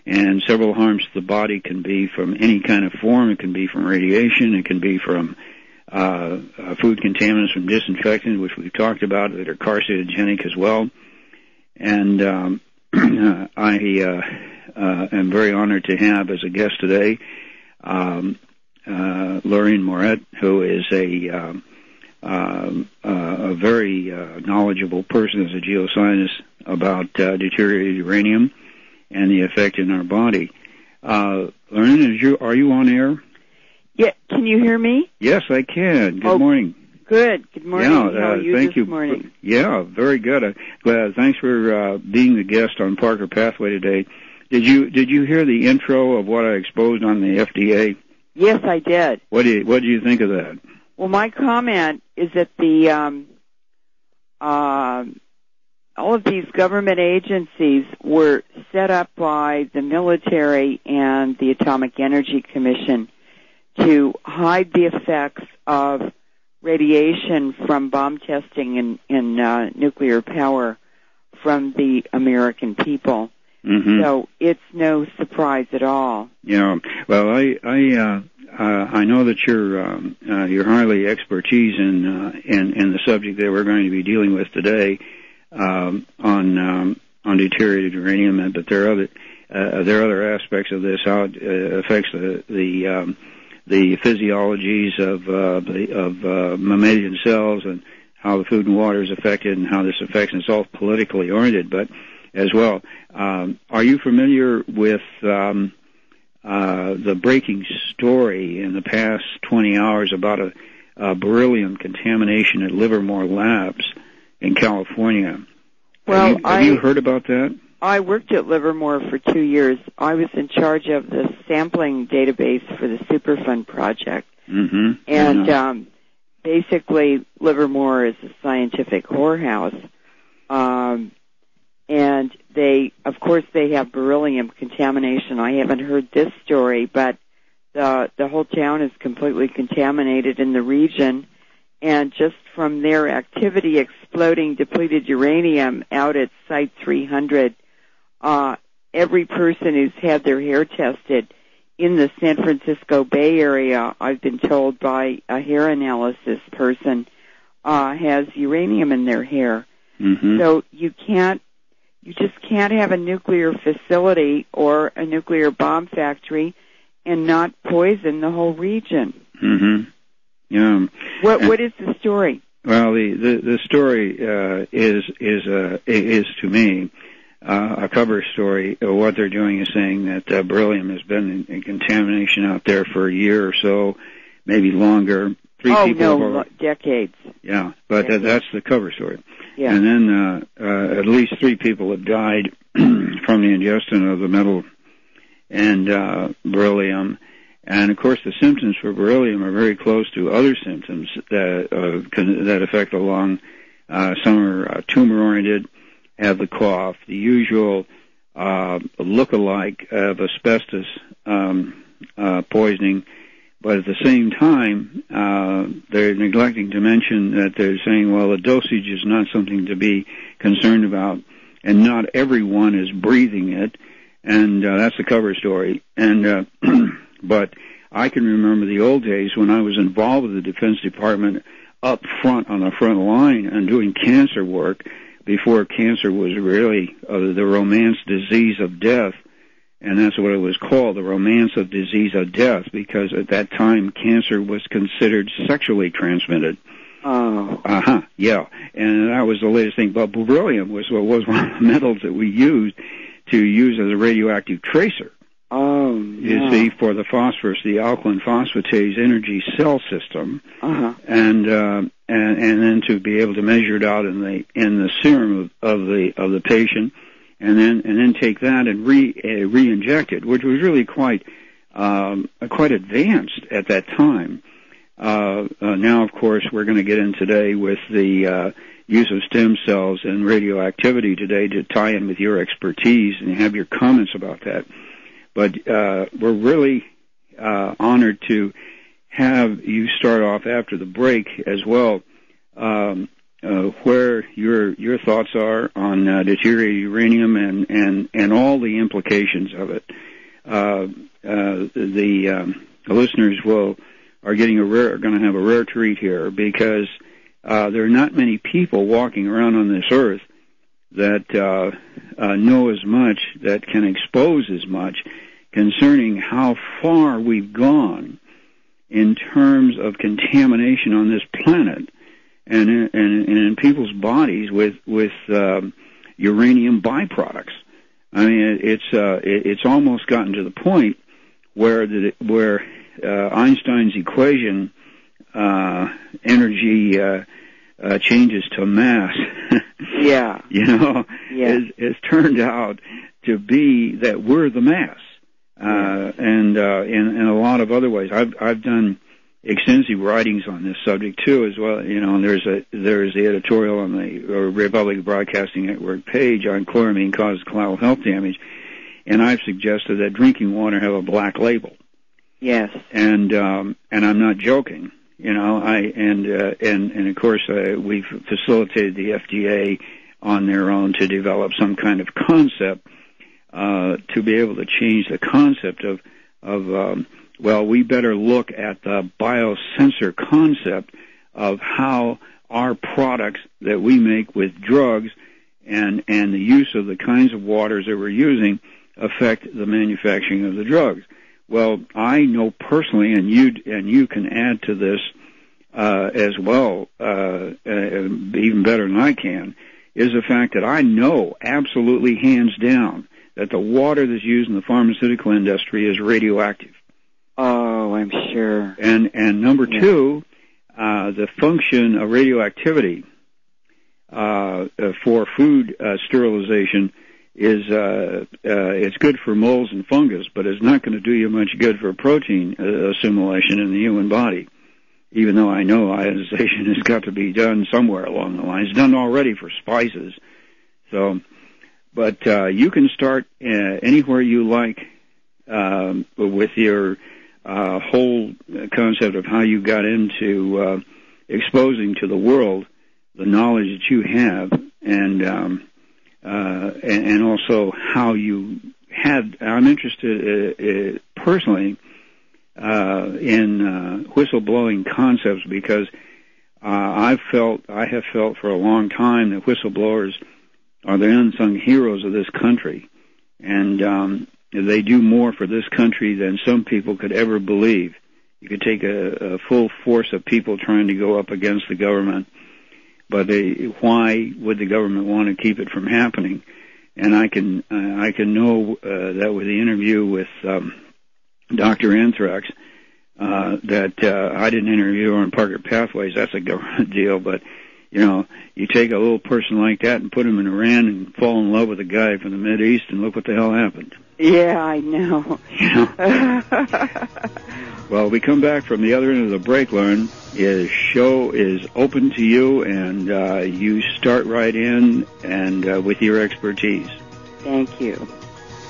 And several harms to the body can be from any kind of form. It can be from radiation. It can be from food contaminants, from disinfectants, which we've talked about, that are carcinogenic as well. And I am very honored to have as a guest today Lorraine Moret, who is a very knowledgeable person as a geoscientist about deteriorated uranium and the effect in our body. Lorraine, are you on air? Yeah, can you hear me? Yes, I can. Good morning. Good. Good morning. Yeah, how are you thank this morning? Yeah, very good. Thanks for being the guest on Parker Pathway today. Did you hear the intro of what I exposed on the FDA? Yes, I did. What do you think of that? Well, my comment is that the all of these government agencies were set up by the military and the Atomic Energy Commission to hide the effects of radiation from bomb testing in nuclear power from the American people. Mm-hmm. So it's no surprise at all. Yeah. Well, I know that you're highly expertise in the subject that we're going to be dealing with today on deteriorated uranium, but there are other aspects of this, how it affects the physiologies of mammalian cells, and how the food and water is affected, and how this affects, and it's all politically oriented, but as well. Are you familiar with the breaking story in the past 20 hours about a beryllium contamination at Livermore Labs in California? Well, have you heard about that? I worked at Livermore for 2 years. I was in charge of the sampling database for the Superfund project. Mm-hmm. And basically, Livermore is a scientific whorehouse. And of course, they have beryllium contamination. I haven't heard this story, but the whole town is completely contaminated in the region. And just from their activity exploding depleted uranium out at Site 300, every person who's had their hair tested in the San Francisco Bay Area, I've been told by a hair analysis person, has uranium in their hair. Mm-hmm. So you just can't have a nuclear facility or a nuclear bomb factory and not poison the whole region. Mm-hmm. Yeah. What is the story? Well, the story is to me a cover story. What they're doing is saying that beryllium has been in contamination out there for a year or so, maybe longer. Decades. Yeah, but that's the cover story. Yeah. And then at least 3 people have died from the ingestion of the metal and beryllium. And, of course, the symptoms for beryllium are very close to other symptoms that affect the lung. Some are tumor-oriented, have the cough, the usual look-alike of asbestos poisoning. But at the same time, they're neglecting to mention that they're saying, well, the dosage is not something to be concerned about, and not everyone is breathing it, and that's the cover story. And but I can remember the old days when I was involved with the Defense Department up front on the front line and doing cancer work before cancer was really the romance disease of death. And that's what it was called, the romance of disease of death, because at that time cancer was considered sexually transmitted. Oh. Yeah. And that was the latest thing. But beryllium was one of the metals that we used as a radioactive tracer. Oh, you see, for the phosphorus, the alkaline phosphatase energy cell system, and then to be able to measure it out in the serum of the patient, and then take that and re-inject it, which was really quite advanced at that time. Now, of course, we're going to get in today with the use of stem cells and radioactivity today to tie in with your expertise and have your comments about that. But we're really honored to have you start off after the break as well. where your thoughts are on deuterated uranium and all the implications of it. The listeners are going to have a rare treat here, because there are not many people walking around on this earth that know as much, that can expose as much concerning how far we've gone in terms of contamination on this planet and in people's bodies with uranium byproducts. I mean, it's almost gotten to the point where Einstein's equation, energy changes to mass. Yeah. It's turned out to be that we're the mass, and in a lot of other ways. I've done extensive writings on this subject too, as well. And there's the editorial on the Republic Broadcasting Network page on chloramine causes collateral health damage, and I've suggested that drinking water have a black label. Yes. And I'm not joking. And of course we've facilitated the FDA on their own to develop some kind of concept to be able to change the concept of we better look at the biosensor concept of how our products that we make with drugs and the use of the kinds of waters that we're using affect the manufacturing of the drugs. Well, I know personally, and you can add to this as well, even better than I can, is the fact that I know absolutely hands down that the water that's used in the pharmaceutical industry is radioactive. Oh, I'm sure. And number two, the function of radioactivity for food sterilization is it's good for molds and fungus, but it's not going to do you much good for protein assimilation in the human body, even though I know ionization has got to be done somewhere along the line. It's done already for spices. So, but you can start anywhere you like with your whole concept of how you got into exposing to the world the knowledge that you have, and also how you had. I'm interested personally in whistleblowing concepts, because I have felt for a long time that whistleblowers are the unsung heroes of this country, and they do more for this country than some people could ever believe. You could take a full force of people trying to go up against the government, but why would the government want to keep it from happening? And I can know that with the interview with Dr. Anthrax, that I didn't interview her on Parker Pathways. That's a government deal, but you take a little person like that and put him in Iran and fall in love with a guy from the Mideast, and look what the hell happened. Yeah, I know. Well, we come back from the other end of the break, Lauren. The show is open to you, and you start right in and with your expertise. Thank you.